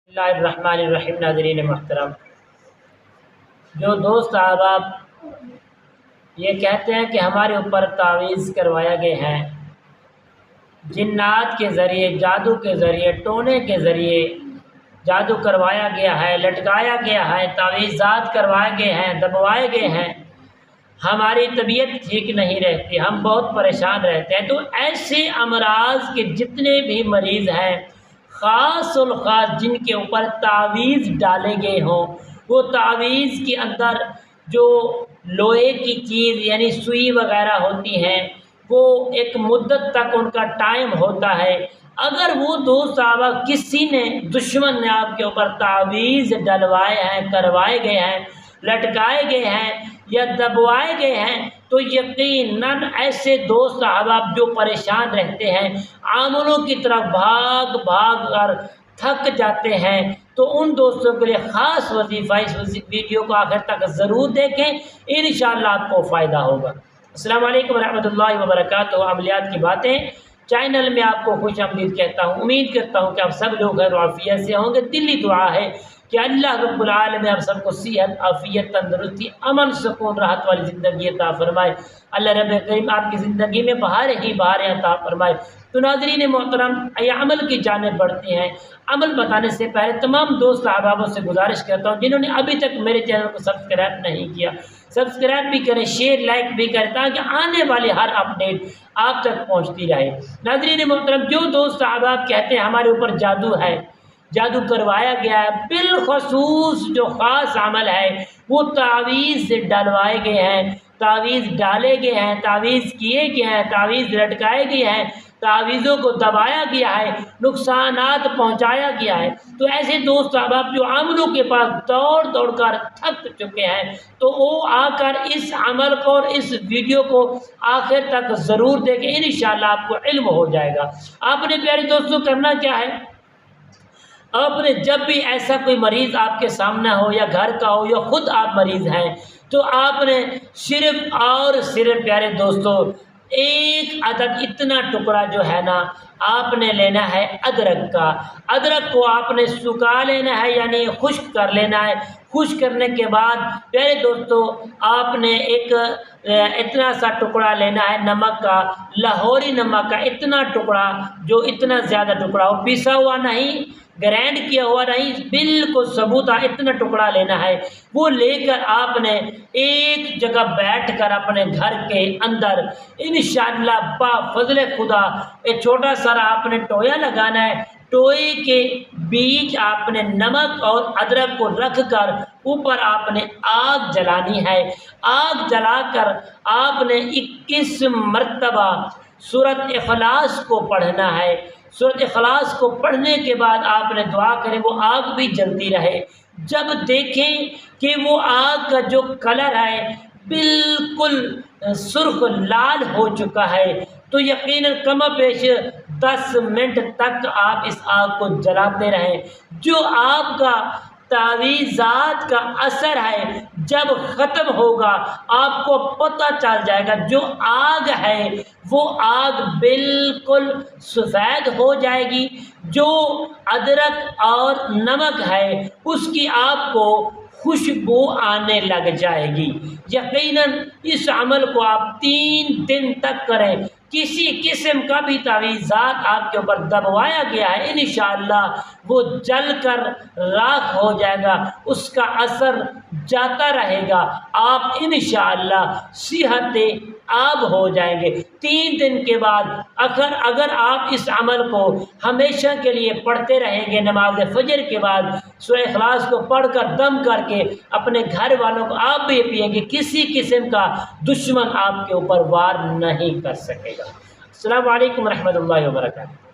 बिस्मिल्लाहिर्रहमानिर्रहीम। नाज़रीन महतरम, जो दोस्त अहबाब ये कहते हैं कि हमारे ऊपर तावीज़ करवाया गए हैं, जिन्नात के ज़रिए, जादू के ज़रिए, टोने के ज़रिए जादू करवाया गया है, लटकाया गया है, तावीज़ात करवाए गए हैं, दबवाए गए हैं, हमारी तबीयत ठीक नहीं रहती, हम बहुत परेशान रहते हैं, तो ऐसे अमराज के जितने भी मरीज़ हैं, ख़ास और ख़ास जिनके ऊपर तावीज़ डाले गए हों, वो तावीज़ के अंदर जो लोहे की चीज़ यानी सुई वग़ैरह होती हैं, वो एक मुद्दत तक उनका टाइम होता है। अगर वो दोस्त साहबा किसी ने, दुश्मन ने आपके ऊपर तावीज़ डलवाए हैं, करवाए गए हैं, लटकाए गए हैं या दबवाए गए हैं, तो यकीनन ऐसे दोस्त अहबाब जो परेशान रहते हैं, आमलों की तरफ भाग भाग कर थक जाते हैं, तो उन दोस्तों के लिए ख़ास वजीफ़ा, इस वीडियो को आखिर तक ज़रूर देखें, इंशाअल्लाह आपको फ़ायदा होगा। अस्सलामु अलैकुम रहमतुल्लाहि व बरकातुहू। अमलियात की बातें चैनल में आपको खुशामदीद कहता हूँ। उम्मीद करता हूँ कि आप सब लोग खैर आफियत से होंगे। दिली दुआ है कि अल्लाह रब्बुल आलमीन आप सबको सेहत, आफियत, तंदुरुस्ती, अमन, सुकून, राहत वाली ज़िंदगी अता फरमाए। अल्लाह रब्बुल करीम आपकी ज़िंदगी में बहार ही बहार अता फरमाए। तो नाज़रीन मोहतरम, ये अमल की जानिब बढ़ते हैं। अमल बताने से पहले तमाम दोस्त अहबाबों से गुजारिश करता हूँ, जिन्होंने अभी तक मेरे चैनल को सब्सक्राइब नहीं किया, सब्सक्राइब भी करें, शेयर लाइक भी करें, ताकि आने वाली हर अपडेट आप तक पहुँचती रहे। नाज़रीन मोहतरम, जो दोस्त अहबाब कहते हैं हमारे ऊपर जादू है, जादू करवाया गया है, बिलखसूस जो ख़ास अमल है वो तावीज़ डलवाए गए हैं, तावीज़ डाले गए हैं, तावीज़ किए गए हैं, तावीज़ लटकाए गए हैं, तावीज़ों को दबाया गया है, नुकसानात पहुंचाया गया है, तो ऐसे दोस्त अहबाब जो अमलों के पास दौड़ दौड़ कर थक चुके हैं, तो वो आकर इस अमल को और इस वीडियो को आखिर तक ज़रूर देखें, इंशाअल्लाह आपको इल्म हो जाएगा। आपने प्यारे दोस्तों करना क्या है, आपने जब भी ऐसा कोई मरीज़ आपके सामने हो, या घर का हो या ख़ुद आप मरीज़ हैं, तो आपने सिर्फ़ और सिर्फ प्यारे दोस्तों एक अदद इतना टुकड़ा जो है ना, आपने लेना है अदरक का। अदरक को आपने सुखा लेना है, यानी खुश्क कर लेना है। खुश्क करने के बाद प्यारे दोस्तों आपने एक इतना सा टुकड़ा लेना है नमक का, लाहौरी नमक का, इतना टुकड़ा, जो इतना ज़्यादा टुकड़ा हो, पिसा हुआ नहीं, ग्राइंड किया हुआ नहीं, बिल्कुल सबूत इतना टुकड़ा लेना है। वो लेकर आपने एक जगह बैठकर अपने घर के अंदर इंशाअल्लाह बा-फज़्ल खुदा एक छोटा सा आपने टोया लगाना है। टोए के बीच आपने नमक और अदरक को रखकर ऊपर आपने आग जलानी है। आग जलाकर आपने 21 मरतबा सूरत इखलास को पढ़ना है। सूरत इखलास को पढ़ने के बाद आपने दुआ करें वो आग भी जलती रहे। जब देखें कि वो आग का जो कलर है बिल्कुल सुर्ख लाल हो चुका है, तो यकीनन कमोबेश 10 मिनट तक आप इस आग को जलाते रहें। जो आपका तावीज़ात का असर है जब ख़त्म होगा, आपको पता चल जाएगा जो आग है वो आग बिल्कुल सफ़ेद हो जाएगी। जो अदरक और नमक है उसकी आपको खुशबू आने लग जाएगी। यकीनन इस अमल को आप 3 दिन तक करें। किसी किस्म का भी तावीज़ात आपके ऊपर दबवाया गया है, इंशाअल्लाह वो जलकर राख हो जाएगा, उसका असर जाता रहेगा, आप इंशाअल्लाह सेहत आब हो जाएंगे। 3 दिन के बाद अगर आप इस अमल को हमेशा के लिए पढ़ते रहेंगे, नमाज फजर के बाद सूरह इखलास को पढ़कर दम करके अपने घर वालों को आप भी पिएंगे, किसी किस्म का दुश्मन आपके ऊपर वार नहीं कर सकेगा। अस्सलामु अलैकुम रहमतुल्लाहि व बरकातुहू।